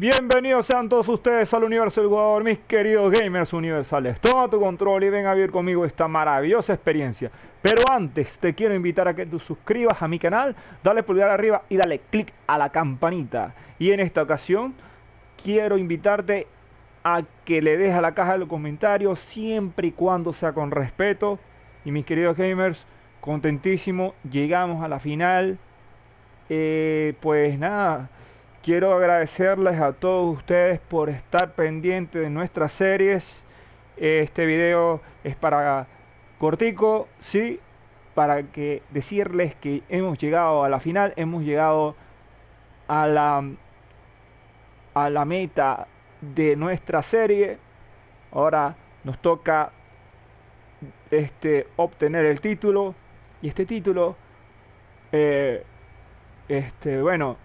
Bienvenidos sean todos ustedes al universo del jugador, mis queridos gamers universales. Toma tu control y ven a vivir conmigo esta maravillosa experiencia. Pero antes te quiero invitar a que te suscribas a mi canal, dale pulgar arriba y dale click a la campanita. Y en esta ocasión quiero invitarte a que le dejes a la caja de los comentarios siempre y cuando sea con respeto. Y mis queridos gamers, contentísimo, llegamos a la final. Pues nada, quiero agradecerles a todos ustedes por estar pendientes de nuestras series. Este video es para cortico, sí, para que decirles que hemos llegado a la final, hemos llegado a la meta de nuestra serie. Ahora nos toca obtener el título y este título, eh, bueno,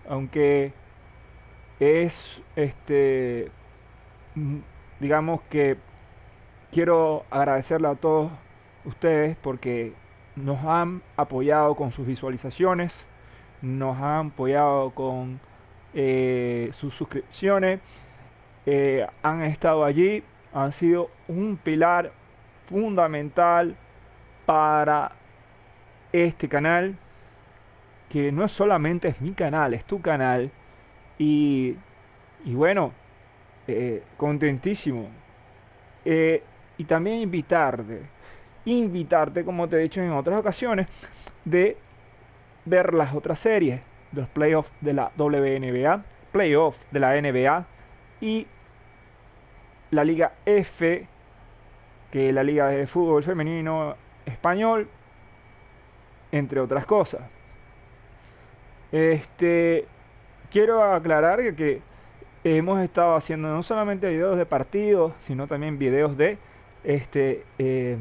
aunque es mm, digamos que quiero agradecerle a todos ustedes porque nos han apoyado con sus visualizaciones, nos han apoyado con sus suscripciones, han estado allí, han sido un pilar fundamental para este canal, que no es solamente es mi canal, es tu canal. Y bueno, contentísimo. Eh, y también invitarte, como te he dicho en otras ocasiones, de ver las otras series, los playoffs de la WNBA, playoffs de la NBA y la Liga F, que es la Liga de Fútbol Femenino Español, entre otras cosas. Este, quiero aclarar que hemos estado haciendo no solamente videos de partidos, sino también videos de este eh,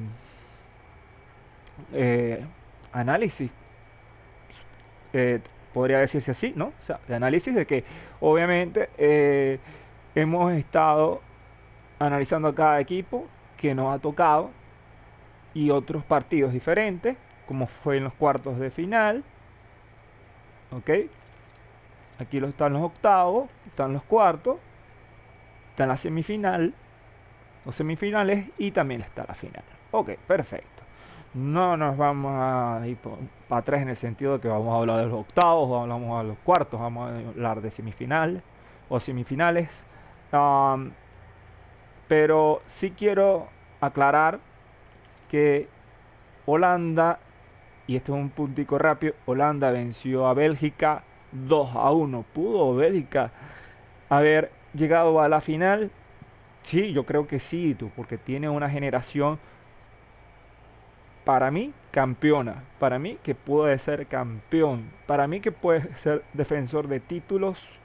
eh, análisis, eh, podría decirse así, ¿no? O sea, de análisis de que obviamente hemos estado analizando a cada equipo que nos ha tocado y otros partidos diferentes, como fue en los cuartos de final, ¿ok? Aquí están los octavos, están los cuartos, está la semifinal, los semifinales y también está la final. Ok, perfecto. No nos vamos a ir para atrás en el sentido de que vamos a hablar de los octavos, o hablamos de los cuartos, vamos a hablar de semifinal o semifinales. Um, pero sí quiero aclarar que Holanda, y esto es un puntico rápido, Holanda venció a Bélgica 2-1. ¿Pudo Bélgica haber llegado a la final? Sí, yo creo que sí, tú, porque tiene una generación, para mí, campeona. Para mí, que puede ser campeón. Para mí, que puede ser defensor de títulos.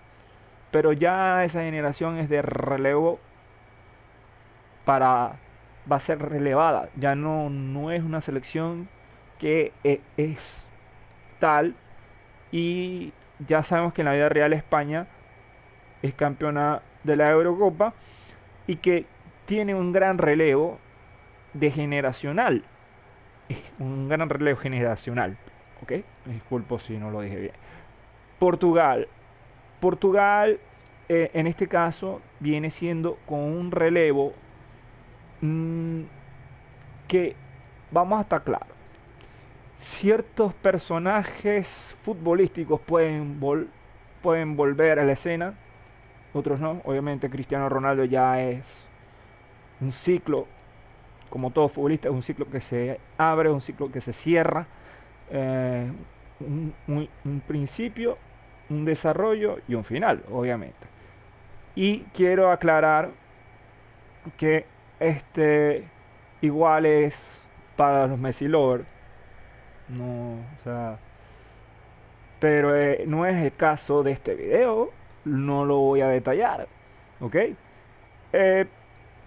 Pero ya esa generación es de relevo para... Va a ser relevada. Ya no es una selección que es tal. Y ya sabemos que en la vida real España es campeona de la Eurocopa. Y que tiene un gran relevo de generacional. Un gran relevo generacional. ¿Ok? Me disculpo si no lo dije bien. Portugal. Portugal, en este caso, viene siendo con un relevo mmm, que, vamos a estar claros, ciertos personajes futbolísticos pueden volver a la escena, otros no. Obviamente Cristiano Ronaldo ya es un ciclo, como todo futbolista, es un ciclo que se abre, un ciclo que se cierra. eh, un principio, un desarrollo y un final, obviamente. Y quiero aclarar que este igual es para los Messi lovers, no, o sea, pero no es el caso de este video, no lo voy a detallar, ¿ok? Eh,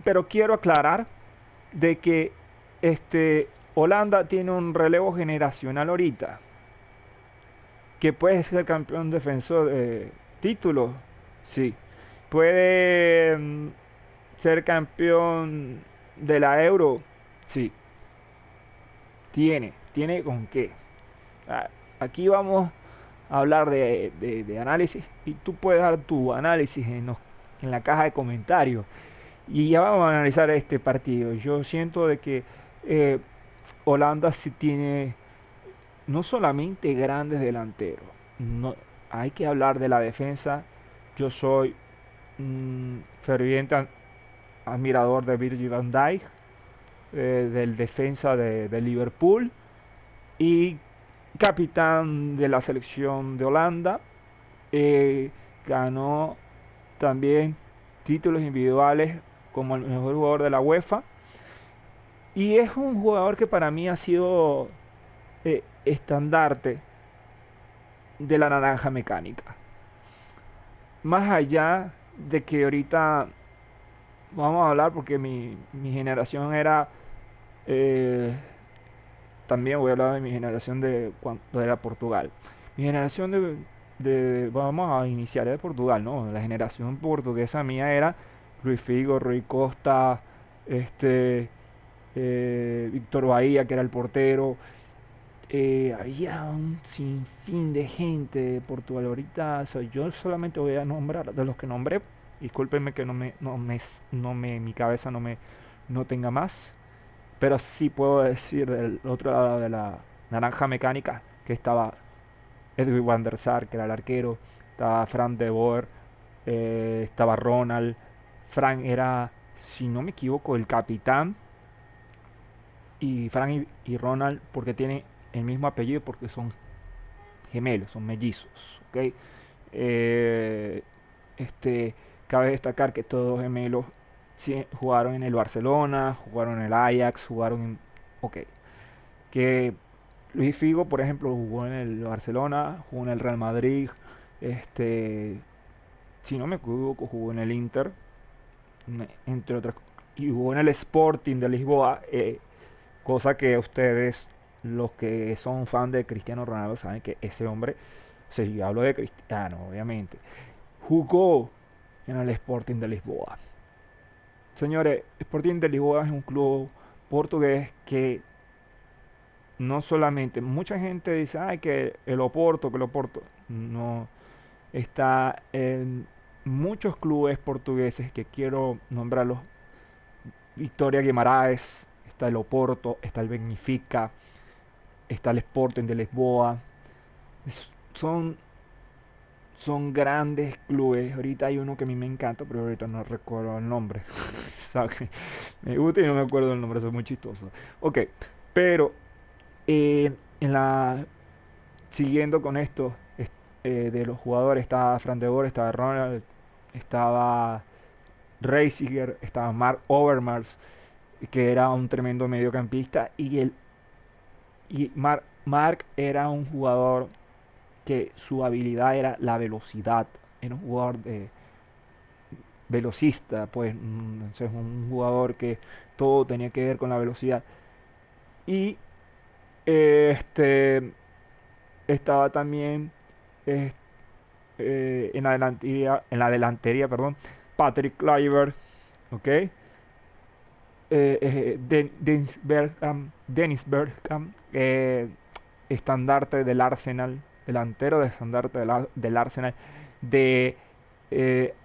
pero quiero aclarar de que Holanda tiene un relevo generacional ahorita, que puede ser campeón defensor de títulos, sí. Puede ser campeón de la Euro, sí. Tiene con qué. Ah, aquí vamos hablar de análisis y tú puedes dar tu análisis en la caja de comentarios. Y ya vamos a analizar este partido. Yo siento de que eh, Holanda sí tiene no solamente grandes delanteros, no, hay que hablar de la defensa. Yo soy un ferviente admirador de Virgil van Dijk, del defensa de Liverpool y capitán de la selección de Holanda. Ganó también títulos individuales como el mejor jugador de la UEFA. Y es un jugador que para mí ha sido estandarte de la naranja mecánica. Más allá de que ahorita vamos a hablar porque mi generación era... eh, también voy a hablar de mi generación de cuando era Portugal. Mi generación vamos a iniciar de Portugal, ¿no? La generación portuguesa mía era Luis Figo, Rui Costa, este, Víctor Bahía, que era el portero. Había un sinfín de gente de Portugal. Ahorita, o sea, yo solamente voy a nombrar de los que nombré. Discúlpenme que mi cabeza no tenga más. Pero sí puedo decir del otro lado de la naranja mecánica que estaba Edwin van der Sar, que era el arquero, estaba Frank de Boer, estaba Ronald. Frank era, si no me equivoco, el capitán. Y Frank y Ronald, porque tienen el mismo apellido, porque son gemelos, son mellizos. ¿Ok? Eh, este, cabe destacar que todos los gemelos sí, jugaron en el Barcelona, jugaron en el Ajax, jugaron en... Ok. Que Luis Figo, por ejemplo, jugó en el Barcelona, jugó en el Real Madrid, este, si no me equivoco, jugó en el Inter, entre otras, y jugó en el Sporting de Lisboa, cosa que ustedes, los que son fan de Cristiano Ronaldo, saben que ese hombre, o sea, yo hablo de Cristiano, obviamente, jugó en el Sporting de Lisboa. Señores, Sporting de Lisboa es un club portugués que no solamente, mucha gente dice, ay, que el Oporto, no, está en muchos clubes portugueses que quiero nombrarlos, Victoria Guimaraes, está el Oporto, está el Benfica, está el Sporting de Lisboa, son, son grandes clubes, ahorita hay uno que a mí me encanta, pero ahorita no recuerdo el nombre, ¿sabes? Me gusta y no me acuerdo el nombre, eso es muy chistoso. Ok, pero en la siguiendo con esto de los jugadores, estaba Fran de Boer, estaba Ronald, estaba Reisiger, estaba Mark Overmars, que era un tremendo mediocampista, Mark era un jugador que su habilidad era la velocidad, era un jugador velocista, pues es un jugador que todo tenía que ver con la velocidad. Y este estaba también eh, perdón, Patrick Kluivert, ¿ok? Dennis Bergkamp, estandarte del Arsenal, delantero de estandarte del Arsenal, de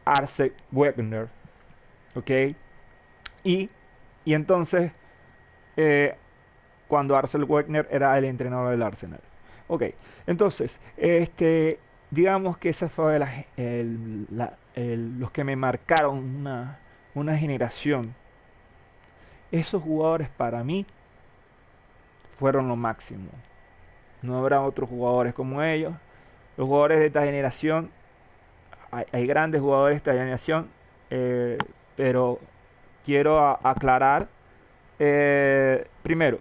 Arsene Wenger, ¿ok? Y, y entonces, eh, cuando Arsene Wenger era el entrenador del Arsenal. Ok, entonces, digamos que esa fue los que me marcaron una generación. Esos jugadores para mí fueron lo máximo. No habrá otros jugadores como ellos. Los jugadores de esta generación, hay grandes jugadores de esta generación, pero quiero aclarar, primero,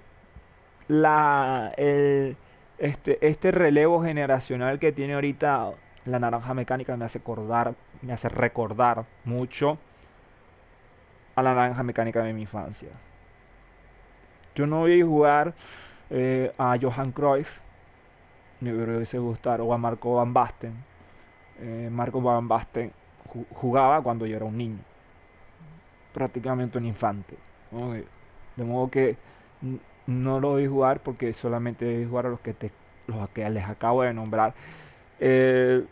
la, el, este relevo generacional que tiene ahorita la naranja mecánica me hace recordar mucho a la naranja mecánica de mi infancia. Yo no vi jugar a Johan Cruyff, me hubiese gustado, o a Marco Van Basten. Marco Van Basten jugaba cuando yo era un niño, prácticamente un infante, ¿no? De modo que no lo vi jugar porque solamente vi jugar a los que les acabo de nombrar. Eh,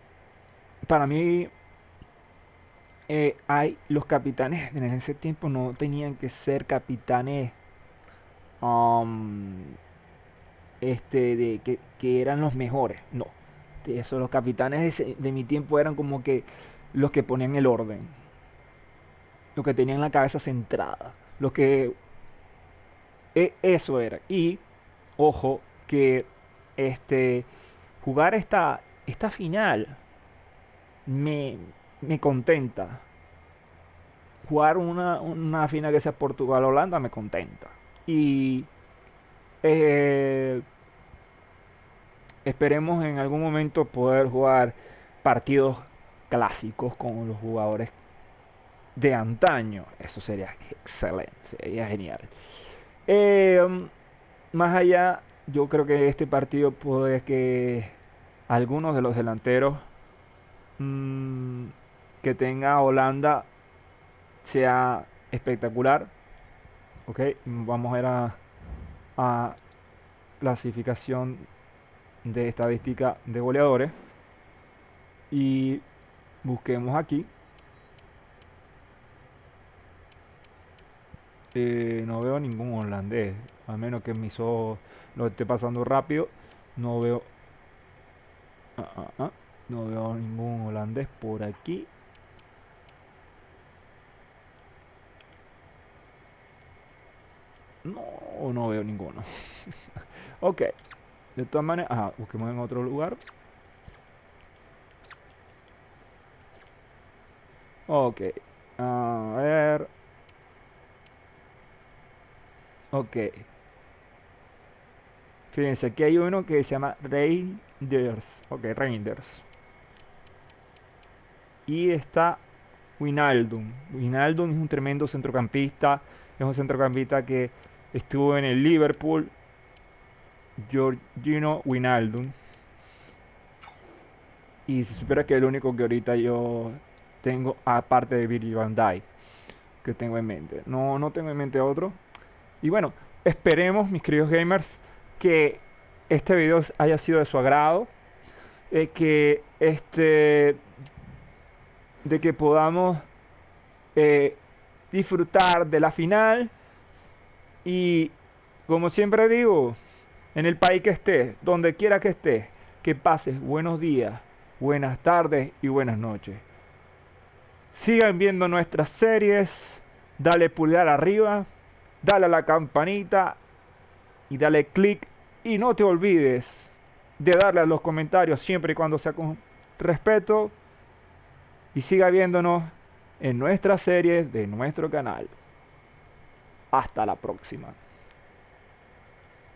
para mí, los capitanes en ese tiempo no tenían que ser capitanes um, que eran los mejores. No. De eso, los capitanes de mi tiempo eran como que los que ponían el orden, los que tenían la cabeza centrada, los que eso era. Y ojo que este jugar esta final me, me contenta. Jugar una final que sea Portugal-Holanda me contenta. Y eh, esperemos en algún momento poder jugar partidos clásicos con los jugadores de antaño. Eso sería excelente, sería genial. Eh, Más allá, yo creo que este partido puede que algunos de los delanteros mm, que tenga Holanda sea espectacular. Ok, vamos a ir a clasificación de estadística de goleadores y busquemos aquí. No veo ningún holandés, a menos que mis ojos lo esté pasando rápido. No veo, ah, ah, ah, no veo ningún holandés por aquí. No, no veo ninguno. Ok, de todas maneras, ajá, busquemos en otro lugar. Ok, a ver, ok. Fíjense, aquí hay uno que se llama Reinders. Ok, Reinders. Y está Wijnaldum. Wijnaldum es un tremendo centrocampista. Es un centrocampista que estuvo en el Liverpool. Georgino Wijnaldum. Y si supiera que es el único que ahorita yo tengo, aparte de Virgil van Dijk, que tengo en mente. No, no tengo en mente otro. Y bueno, esperemos, mis queridos gamers, que este video haya sido de su agrado. Que de que podamos eh, disfrutar de la final y como siempre digo, en el país que estés, donde quiera que estés, que pases buenos días, buenas tardes y buenas noches. Sigan viendo nuestras series, dale pulgar arriba, dale a la campanita y dale click y no te olvides de darle a los comentarios siempre y cuando sea con respeto y siga viéndonos en nuestras series de nuestro canal. Hasta la próxima.